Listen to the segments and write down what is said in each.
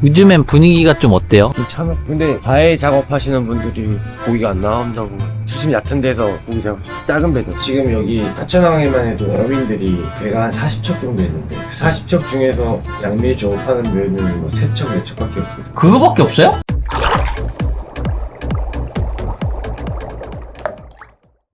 요즘엔 분위기가 좀 어때요? 괜찮아. 근데 가해 작업하시는 분들이 고기가 안 나온다고 수심 얕은 데서 고기 잡으시고 작은 배도 지금 여기 하천항에만 해도 어민들이 배가 한 40척 정도 있는데 그 40척 중에서 양미리 조업하는 배는 뭐 3척, 4척밖에 없거든. 그거밖에 없어요?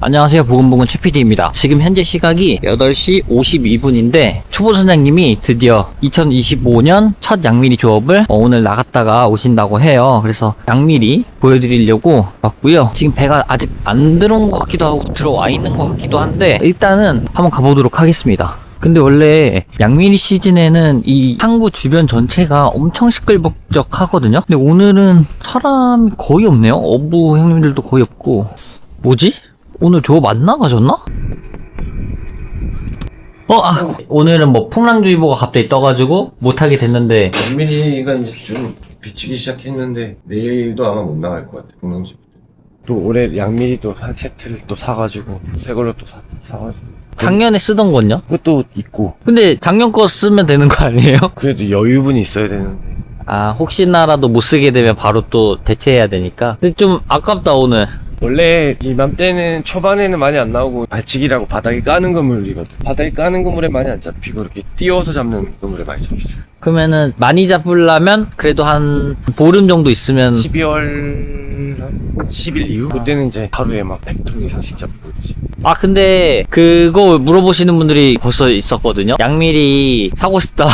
안녕하세요, 보금보금 최PD입니다. 지금 현재 시각이 8시 52분인데 초보 선장님이 드디어 2025년 첫 양미리 조업을 오늘 나갔다가 오신다고 해요. 그래서 양미리 보여드리려고 왔고요. 지금 배가 아직 안 들어온 것 같기도 하고 들어와 있는 것 같기도 한데 일단은 한번 가보도록 하겠습니다. 근데 원래 양미리 시즌에는 이 항구 주변 전체가 엄청 시끌벅적하거든요. 근데 오늘은 사람이 거의 없네요. 어부 형님들도 거의 없고. 뭐지? 오늘 조업 안 나가졌나? 오늘은 뭐 풍랑주의보가 갑자기 떠가지고 못하게 됐는데. 양미리가 이제 좀 비치기 시작했는데 내일도 아마 못 나갈 것 같아. 공룡집. 또 올해 양미리도 한 세트를 또 사가지고 새 걸로 또 사가지고. 작년에 쓰던 건요? 그것도 있고. 근데 작년 거 쓰면 되는 거 아니에요? 그래도 여유분이 있어야 되는데. 아, 혹시나라도 못 쓰게 되면 바로 또 대체해야 되니까. 근데 좀 아깝다 오늘. 원래 이맘때는 초반에는 많이 안 나오고 발치기라고 바닥에 까는 그물이거든. 바닥에 까는 그물에 많이 안 잡히고 이렇게 띄워서 잡는 그물에 많이 잡히죠. 그러면은 많이 잡으려면 그래도 한 보름 정도 있으면 12월 한 10일 이후? 그때는 이제 하루에 막 100통 이상씩 잡고 있지. 아 근데 그거 물어보시는 분들이 벌써 있었거든요. 양미리 사고 싶다.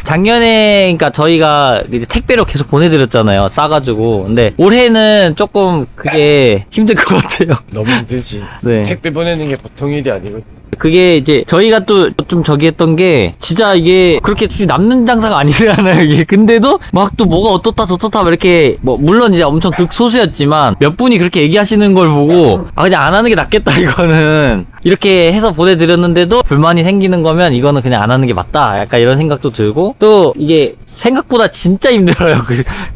작년에 그러니까 저희가 이제 택배로 계속 보내드렸잖아요. 싸가지고. 근데 올해는 조금 그게 힘들 것 같아요. 너무 힘들지. 네. 택배 보내는 게 보통 일이 아니거든. 그게 이제 저희가 또 좀 저기 했던 게 진짜 이게 그렇게 남는 장사가 아니잖아요 이게. 근데도 막 또 뭐가 어떻다 저떻다 막 이렇게 뭐 물론 이제 엄청 극소수였지만 몇 분이 그렇게 얘기하시는 걸 보고 아 그냥 안 하는 게 낫겠다 이거는. 이렇게 해서 보내드렸는데도 불만이 생기는 거면 이거는 그냥 안 하는 게 맞다 약간 이런 생각도 들고, 또 이게 생각보다 진짜 힘들어요.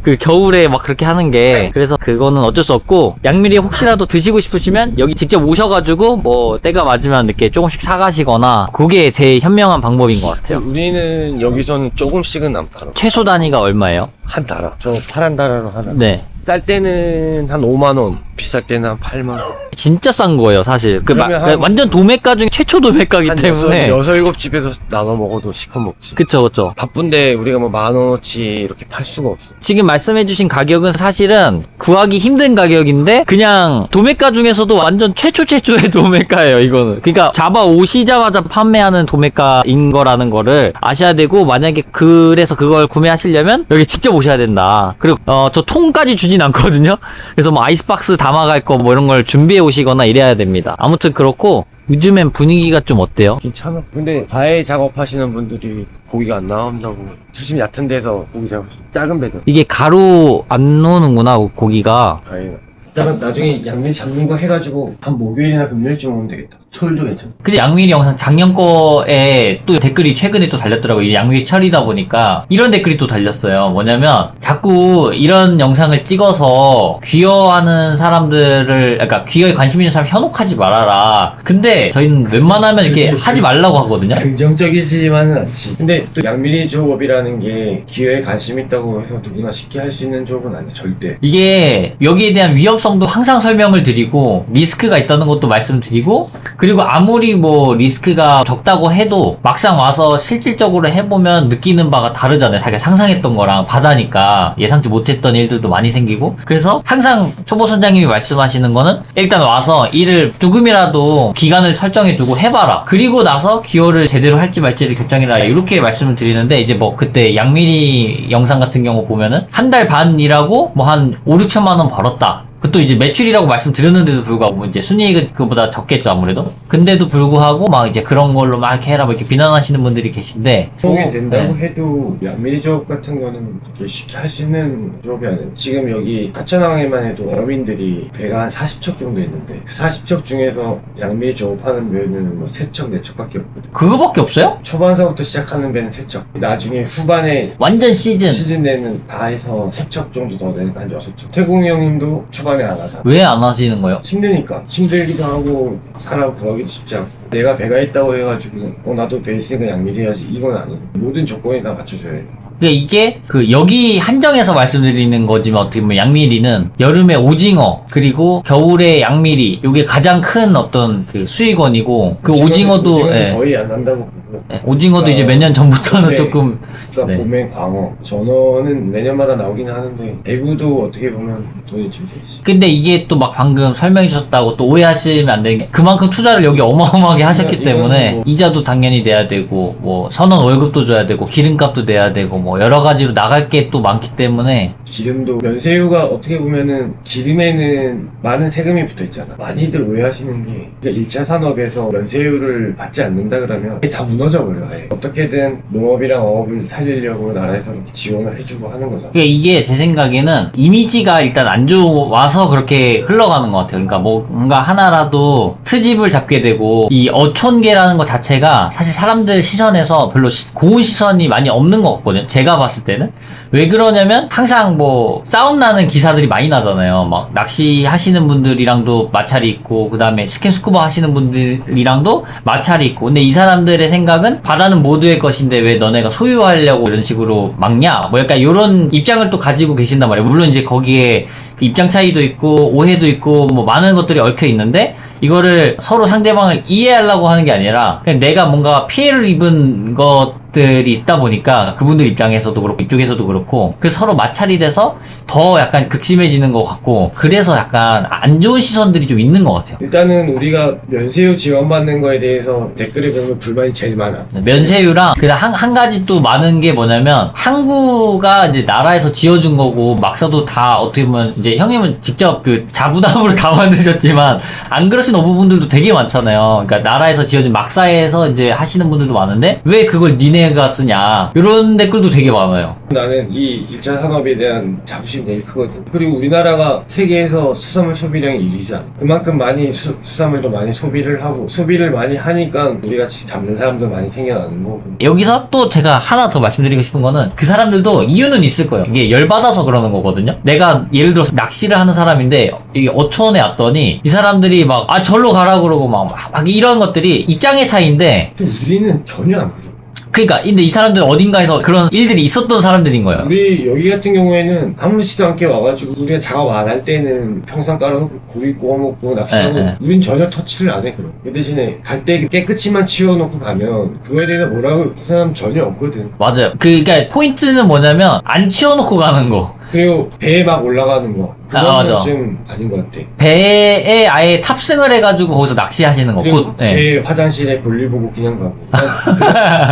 그 겨울에 막 그렇게 하는 게. 그래서 그거는 어쩔 수 없고, 양미리 혹시라도 드시고 싶으시면 여기 직접 오셔가지고 뭐 때가 맞으면 이렇게 조금씩 사가시거나, 그게 제일 현명한 방법인 것 같아요. 우리는 여기서는 조금씩은 안 팔아. 최소 단위가 얼마예요? 한 달아. 저 파란 달아로 하나. 네. 쌀 때는 한 5만원, 비쌀 때는 한 8만원. 진짜 싼 거예요, 사실. 그러면 완전 도매가 중에 최초 도매가기 한 때문에. 6, 7집에서 나눠 먹어도 시커 먹지. 그쵸, 그쵸. 바쁜데 우리가 뭐 10,000원어치 이렇게 팔 수가 없어. 지금 말씀해주신 가격은 사실은 구하기 힘든 가격인데, 그냥 도매가 중에서도 완전 최초의 도매가예요, 이거는. 그러니까 오시자마자 판매하는 도매가인 거라는 거를 아셔야 되고, 만약에 그래서 그걸 구매하시려면 여기 직접 오셔야 된다. 그리고 저 통까지 주진 않거든요. 그래서 뭐 아이스박스 담아갈 거 뭐 이런 걸 준비해 오시거나 이래야 됩니다. 아무튼 그렇고, 요즘엔 분위기가 좀 어때요? 괜찮아. 근데 가해 작업하시는 분들이 고기가 안 나온다고 수심 얕은 데서 고기 잡으시고 작은 배도. 이게 가루 안 노는구나, 고기가. 가해가. 일단 나중에 양면 잡는 거 해가지고 한 목요일이나 금요일쯤 오면 되겠다. 토요일도 괜찮아. 근데 양미리 영상 작년 거에 또 댓글이 최근에 또 달렸더라고요. 이 양미리 철이다 보니까 이런 댓글이 또 달렸어요. 뭐냐면 자꾸 이런 영상을 찍어서 귀여워하는 사람들을, 그러니까 귀여에 관심 있는 사람 현혹하지 말아라. 근데 저희는 웬만하면 이렇게 하지 말라고 하거든요. 긍정적이지만은 않지. 근데 또 양미리 조업이라는 게 기회에 관심 있다고 해서 누구나 쉽게 할 수 있는 조업은 아니야. 절대. 이게 여기에 대한 위험성도 항상 설명을 드리고, 리스크가 있다는 것도 말씀드리고, 그리고 아무리 뭐 리스크가 적다고 해도 막상 와서 실질적으로 해보면 느끼는 바가 다르잖아요. 자기가 상상했던 거랑 바다니까 예상치 못했던 일들도 많이 생기고. 그래서 항상 초보 선장님이 말씀하시는 거는 일단 와서 일을 조금이라도 기간을 설정해 두고 해봐라. 그리고 나서 기여를 제대로 할지 말지를 결정해라. 이렇게 말씀을 드리는데, 이제 뭐 그때 양미리 영상 같은 경우 보면은 한 달 반 일하고 뭐 한 5, 6천만 원 벌었다. 그것도 이제 매출이라고 말씀드렸는데도 불구하고 이제 순이익은 그보다 적겠죠, 아무래도. 근데도 불구하고 막 이제 그런 걸로 막 이렇게 해라 뭐 이렇게 비난하시는 분들이 계신데, 그게 된다고 네. 해도 양미리 조업 같은 거는 이렇게 쉽게 할 수 있는 조업이 아니에요. 지금 여기 하천항에만 해도 어민들이 배가 한 40척 정도 있는데 그 40척 중에서 양미리 조업하는 배는 뭐 3척, 4척밖에 없거든. 그거밖에 없어요? 초반서부터 시작하는 배는 3척. 나중에 후반에 완전 시즌. 시즌 내는 다 해서 3척 정도 더 되니까 한 6척. 태공이 형님도 초반에 안 하잖아. 왜 안 하시는 거예요? 힘드니까. 힘들기도 하고 사람 구하기도 쉽지 않고. 내가 배가 있다고 해가지고 나도 배 있으니까 양미리 해야지 이건 아니에요. 모든 조건이 다 맞춰줘야 돼. 그러니까 이게 여기 한정해서 말씀드리는 거지만 어떻게 보면 양미리는 여름에 오징어 그리고 겨울에 양미리 요게 가장 큰 어떤 그 수익원이고 그 오징어도 예, 거의 안 난다고 보고. 예, 오징어도 이제 몇 년 전부터는 봄에, 조금 그러니까 네. 봄에 광어, 전어는 내년마다 나오긴 하는데 대구도 어떻게 보면 돈이 좀 되지. 근데 이게 또 막 방금 설명해 주셨다고 또 오해하시면 안 되는 게 그만큼 투자를 여기 어마어마하게 하셨기 이거는 때문에 뭐- 이자도 당연히 내야 되고 뭐 선원 월급도 줘야 되고 기름값도 내야 되고 뭐 여러 가지로 나갈 게 또 많기 때문에 기름도 면새우가 어떻게 보면은 기름에는 많은 세금이 붙어 있잖아. 많이들 오해하시는 게 그러니까 1차 산업에서 면새우를 받지 않는다 그러면 다 무너져 버려. 아예. 어떻게든 농업이랑 어업을 살리려고 나라에서 이렇게 지원을 해주고 하는 거잖아. 그러니까 이게 제 생각에는 이미지가 일단 안 좋아서 그렇게 흘러가는 것 같아요. 그러니까 뭔가 하나라도 트집을 잡게 되고 이 어촌계라는 것 자체가 사실 사람들 시선에서 별로 고운 시선이 많이 없는 것 같거든요. 제가 봤을 때는. 왜 그러냐면 항상 뭐 싸움 나는 기사들이 많이 나잖아요. 막 낚시 하시는 분들이랑도 마찰이 있고 그 다음에 스킨스쿠버 하시는 분들이랑도 마찰이 있고 근데 이 사람들의 생각은 바다는 모두의 것인데 왜 너네가 소유하려고 이런 식으로 막냐 뭐 약간 이런 입장을 또 가지고 계신단 말이에요. 물론 이제 거기에 그 입장 차이도 있고 오해도 있고 뭐 많은 것들이 얽혀 있는데 이거를 서로 상대방을 이해하려고 하는 게 아니라 그냥 내가 뭔가 피해를 입은 것들이 있다 보니까 그분들 입장에서도 그렇고 이쪽에서도 그렇고 그래서 서로 마찰이 돼서 더 약간 극심해지는 것 같고 그래서 약간 안 좋은 시선들이 좀 있는 것 같아요. 일단은 우리가 면새우 지원받는 거에 대해서 댓글에 보면 불만이 제일 많아. 면세유랑 그다음 한 가지 또 많은 게 뭐냐면 항구가 이제 나라에서 지어준 거고 막사도 다 어떻게 보면 이제 형님은 직접 그 자부담으로 다 만드셨지만 안 그러신 어부분들도 되게 많잖아요. 그러니까 나라에서 지어준 막사에서 이제 하시는 분들도 많은데 왜 그걸 니네가 쓰냐 이런 댓글도 되게 많아요. 나는 이 1차 산업에 대한 자부심이 되게 크거든. 그리고 우리나라가 세계에서 수산물 소비량이 1위잖아. 그만큼 많이 수산물도 많이 소비를 하고 소비를 많이 하니까 우리가 잡는 사람도 많이 생겨나는 거고. 여기서 또 제가 하나 더 말씀드리고 싶은 거는 그 사람들도 이유는 있을 거예요. 이게 열받아서 그러는 거거든요. 내가 예를 들어서 낚시를 하는 사람인데 이 어촌에 왔더니 이 사람들이 막 절로 가라 그러고 막 이런 것들이 입장의 차이인데 또 우리는 전혀 안 그래. 그러니까 근데 이 사람들은 어딘가에서 그런 일들이 있었던 사람들인 거예요. 우리 여기 같은 경우에는 아무렇지도 않게 와가지고 우리가 작업 안 할 때는 평상 깔아놓고 고기 구워 먹고 낚시하고 네. 우린 전혀 터치를 안 해. 그럼 그 대신에 갈 때 깨끗이만 치워놓고 가면 그거에 대해서 뭐라고 그 사람 전혀 없거든. 맞아요. 그러니까 포인트는 뭐냐면 안 치워놓고 가는 거. 그리고 배에 막 올라가는 거 그거는 맞아. 좀 아닌 것 같아. 배에 아예 탑승을 해가지고 거기서 낚시하시는 거. 그리고 네. 배 화장실에 볼일 보고 그냥 가고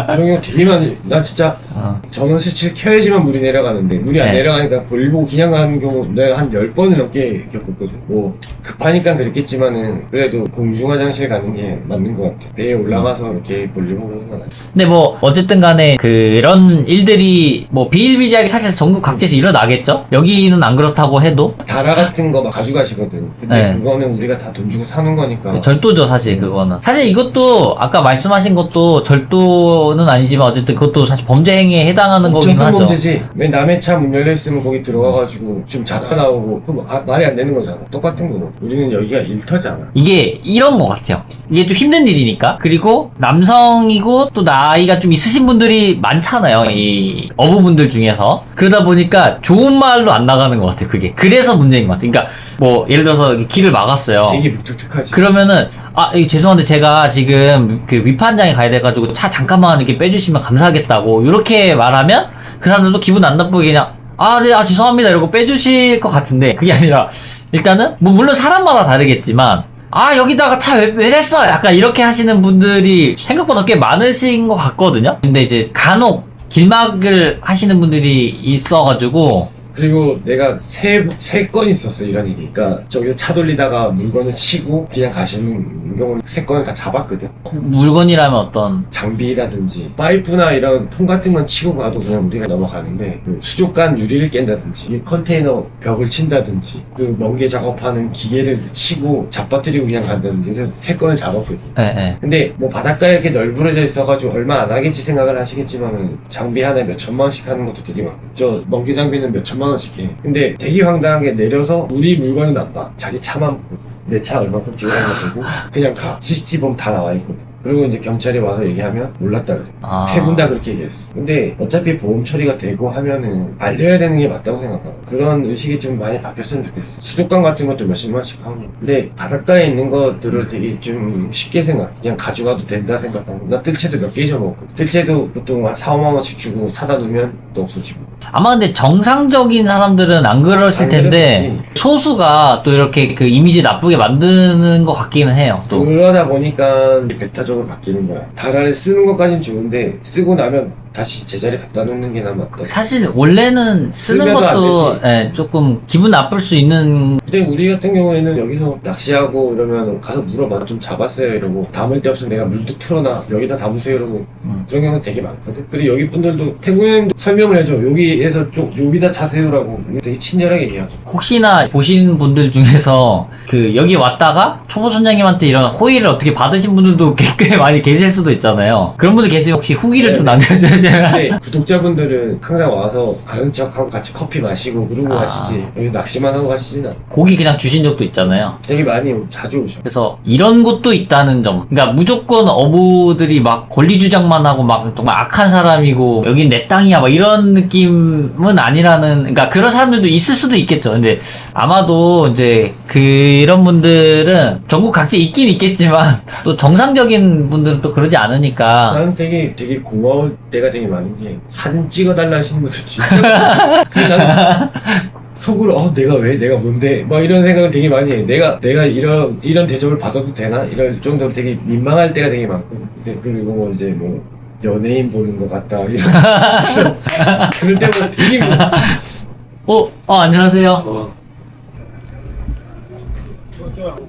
그런 경우 되게 많이. 나 진짜 전원 스위치를 켜야지만 물이 내려가는데 물이 안 네. 내려가니까 볼일 보고 그냥 가는 경우 내가 한 10번을 넘게 겪었거든. 뭐 급하니까 그랬겠지만은 그래도 공중 화장실 가는 게 맞는 것 같아. 배에 올라가서 이렇게 볼일 보고 그런 건 아니야. 근데 뭐 어쨌든 간에 그런 일들이 뭐 비일비재하게 사실 전국 각지에서 일어나겠죠. 여기는 안 그렇다고 해도 다라 같은 거 막 가져가시거든. 근데 네. 그거는 우리가 다 돈 주고 사는 거니까. 절도죠 사실 그거는. 사실 이것도 아까 말씀하신 것도 절도는 아니지만 어쨌든 그것도 사실 범죄 행위에 해당하는 엄청 거긴 큰 하죠. 문제지. 왜 남의 차 문 열려있으면 거기 들어가가지고 좀 자다 나오고 그 말이 안 되는 거잖아. 똑같은 거고. 우리는 여기가 일터잖아. 이게 이런 것 같아요. 이게 좀 힘든 일이니까. 그리고 남성이고 또 나이가 좀 있으신 분들이 많잖아요. 이 어부분들 중에서. 그러다 보니까 좋은 말로 안 나가는 것 같아요. 그게. 그래서 문제인 것 같아요. 그러니까 뭐 예를 들어서 길을 막았어요. 되게 묵직하지. 그러면은 죄송한데 제가 지금 그 위판장에 가야 돼가지고 차 잠깐만 이렇게 빼주시면 감사하겠다고 이렇게 말하면 그 사람들도 기분 안 나쁘게 그냥 네 죄송합니다 이러고 빼주실 것 같은데 그게 아니라 일단은 뭐 물론 사람마다 다르겠지만 여기다가 차 왜 냈어? 약간 이렇게 하시는 분들이 생각보다 꽤 많으신 것 같거든요. 근데 이제 간혹 길막을 하시는 분들이 있어가지고 그리고 내가 세 건 있었어 이런 일이. 그러니까 저기서 차 돌리다가 물건을 치고 그냥 가시는 경우를 3건을 다 잡았거든. 물건이라면 어떤 장비라든지 파이프나 이런 통 같은 건 치고 가도 그냥 우리가 넘어가는데 그 수족관 유리를 깬다든지 이 컨테이너 벽을 친다든지 그 멍게 작업하는 기계를 치고 잡아뜨리고 그냥 간다든지 그래서 3건을 잡았거든. 예. 근데 뭐 바닷가에 이렇게 널브러져 있어가지고 얼마 안 하겠지 생각을 하시겠지만은 장비 하나에 몇 천만 원씩 하는 것도 되게 많고 저 멍게 장비는 몇 천만 원씩 해. 근데 되게 황당하게 내려서 우리 물건은 안 봐. 자기 차만 보고 내 차 얼마큼 찍어간 거 보고 그냥 가. CCTV 보면 다 나와 있거든. 그리고 이제 경찰이 와서 얘기하면 몰랐다 그래. 아. 세 분 다 그렇게 얘기했어. 근데 어차피 보험 처리가 되고 하면은 알려야 되는 게 맞다고 생각하고, 그런 의식이 좀 많이 바뀌었으면 좋겠어. 수족관 같은 것도 몇십만씩 하고. 근데 바닷가에 있는 것들을 되게 좀 쉽게 생각, 그냥 가져가도 된다 생각하고. 나 뜰채도 몇 개 잊어먹었거든. 뜰채도 보통 한 4, 5만 원씩 주고 사다 두면 또 없어지고. 아마 근데 정상적인 사람들은 안 그랬을 안 텐데 그랬겠지. 소수가 또 이렇게 그 이미지 나쁘게 만드는 것 같기는 해요. 또 그러다 보니까 배타적으로 바뀌는 거야. 달아를 쓰는 것까진 좋은데 쓰고 나면 다시 제자리 갖다 놓는 게 난 맞다. 사실 원래는 쓰는 쓰면도 안 것도 되지. 예, 조금 기분 나쁠 수 있는. 근데 우리 같은 경우에는 여기서 낚시하고 이러면 가서 물어봐. 좀 잡았어요 이러고. 담을 데 없으면 내가 물도 틀어놔. 여기다 담으세요 이러고. 그런 경우는 되게 많거든. 그리고 여기 분들도 태국인도 설명을 해줘. 여기에서 좀 여기다 차세요라고 되게 친절하게 얘기하고. 혹시나 보신 분들 중에서 그 여기 왔다가 초보 선장님한테 이런 호의를 어떻게 받으신 분들도 꽤 많이 계실 수도 있잖아요. 그런 분들 계시면 혹시 후기를 네, 좀 네. 남겨주세요. 근데 구독자분들은 항상 와서 아는 척하고 같이 커피 마시고 그러고 아. 가시지. 여기 낚시만 하고 가시진 않아. 고기 그냥 주신 적도 있잖아요. 되게 많이 자주 오셔. 그래서 이런 곳도 있다는 점. 그러니까 무조건 어부들이 막 권리주장만 하고 막 정말 악한 사람이고 여긴 내 땅이야 막 이런 느낌은 아니라는. 그러니까 그런 사람들도 있을 수도 있겠죠. 근데 아마도 이제 그런 분들은 전국 각지에 있긴 있겠지만 또 정상적인 분들은 또 그러지 않으니까. 나는 되게 고마울 때가 되게 많은 게, 사진 찍어달라 하시는 분들 진짜 많아. 근데 나는 속으로 내가 뭔데 막 이런 생각을 되게 많이 해. 내가 이런 대접을 받아도 되나 이럴 정도로 되게 민망할 때가 되게 많고. 근데 그리고 뭐 이제 뭐 연예인 보는 것 같다 이런 그럴 때마다 되게 안녕하세요.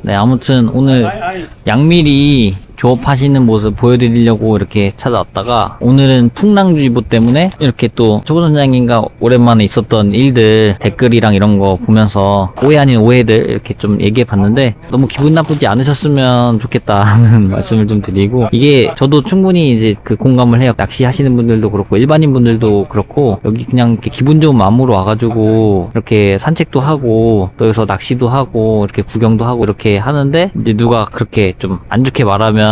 네, 아무튼 오늘 양미리 조업하시는 모습 보여드리려고 이렇게 찾아왔다가, 오늘은 풍랑주의보 때문에 이렇게 또 초보 선장님과 오랜만에 있었던 일들 댓글이랑 이런 거 보면서 오해 아닌 오해들 이렇게 좀 얘기해 봤는데, 너무 기분 나쁘지 않으셨으면 좋겠다는 말씀을 좀 드리고, 이게 저도 충분히 이제 그 공감을 해요. 낚시하시는 분들도 그렇고 일반인 분들도 그렇고, 여기 그냥 이렇게 기분 좋은 마음으로 와가지고 이렇게 산책도 하고 또 여기서 낚시도 하고 이렇게 구경도 하고 이렇게 하는데, 이제 누가 그렇게 좀 안 좋게 말하면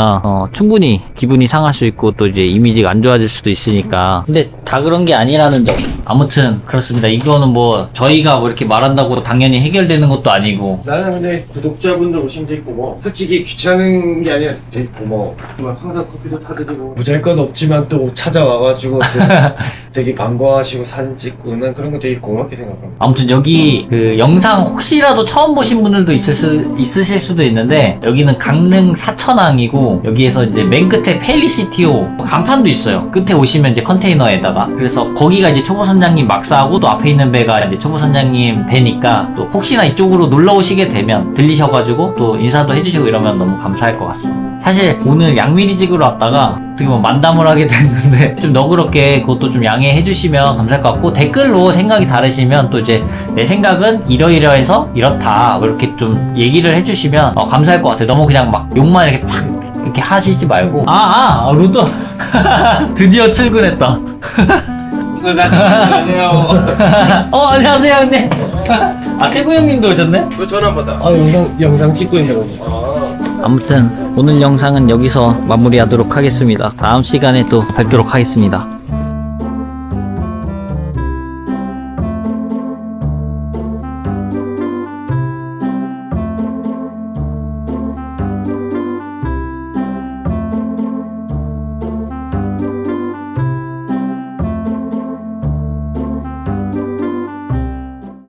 충분히 기분이 상할 수 있고 또 이제 이미지가 안 좋아질 수도 있으니까. 근데 다 그런 게 아니라는 점. 아무튼 그렇습니다. 이거는 뭐 저희가 뭐 이렇게 말한다고 당연히 해결되는 것도 아니고. 나는 근데 구독자분들 오시면 되게 고마워. 솔직히 귀찮은 게 아니라 되게 고마워. 정말 항상 커피도 타드리고 보잘것 없지만 또 찾아와가지고 되게 반가워하시고 사진 찍고, 난 그런 거 되게 고맙게 생각하고. 아무튼 여기 그 영상 혹시라도 처음 보신 분들도 있으실 수도 있는데, 여기는 강릉 사천항이고, 여기에서 이제 맨 끝에 펠리시티오 간판도 있어요. 끝에 오시면 이제 컨테이너에다가. 그래서 거기가 이제 초보 선장님 막사하고, 또 앞에 있는 배가 이제 초보 선장님 배니까, 또 혹시나 이쪽으로 놀러 오시게 되면 들리셔가지고 또 인사도 해주시고 이러면 너무 감사할 것 같습니다. 사실 오늘 양미리직으로 왔다가 어떻게 보면 만담을 하게 됐는데, 좀 너그럽게 그것도 좀 양해해 주시면 감사할 것 같고, 댓글로 생각이 다르시면 또 이제 내 생각은 이러이러해서 이렇다 뭐 이렇게 좀 얘기를 해주시면 감사할 것 같아요. 너무 그냥 막 욕만 이렇게 팍 이렇게 하시지 말고. 로드 드디어 출근했다. 안녕하세요. 안녕하세요 형님. 태구 형님도 오셨네? 왜 전화 안 받아? 영상 찍고 있는 거지. 아무튼 오늘 영상은 여기서 마무리하도록 하겠습니다. 다음 시간에 또 뵙도록 하겠습니다.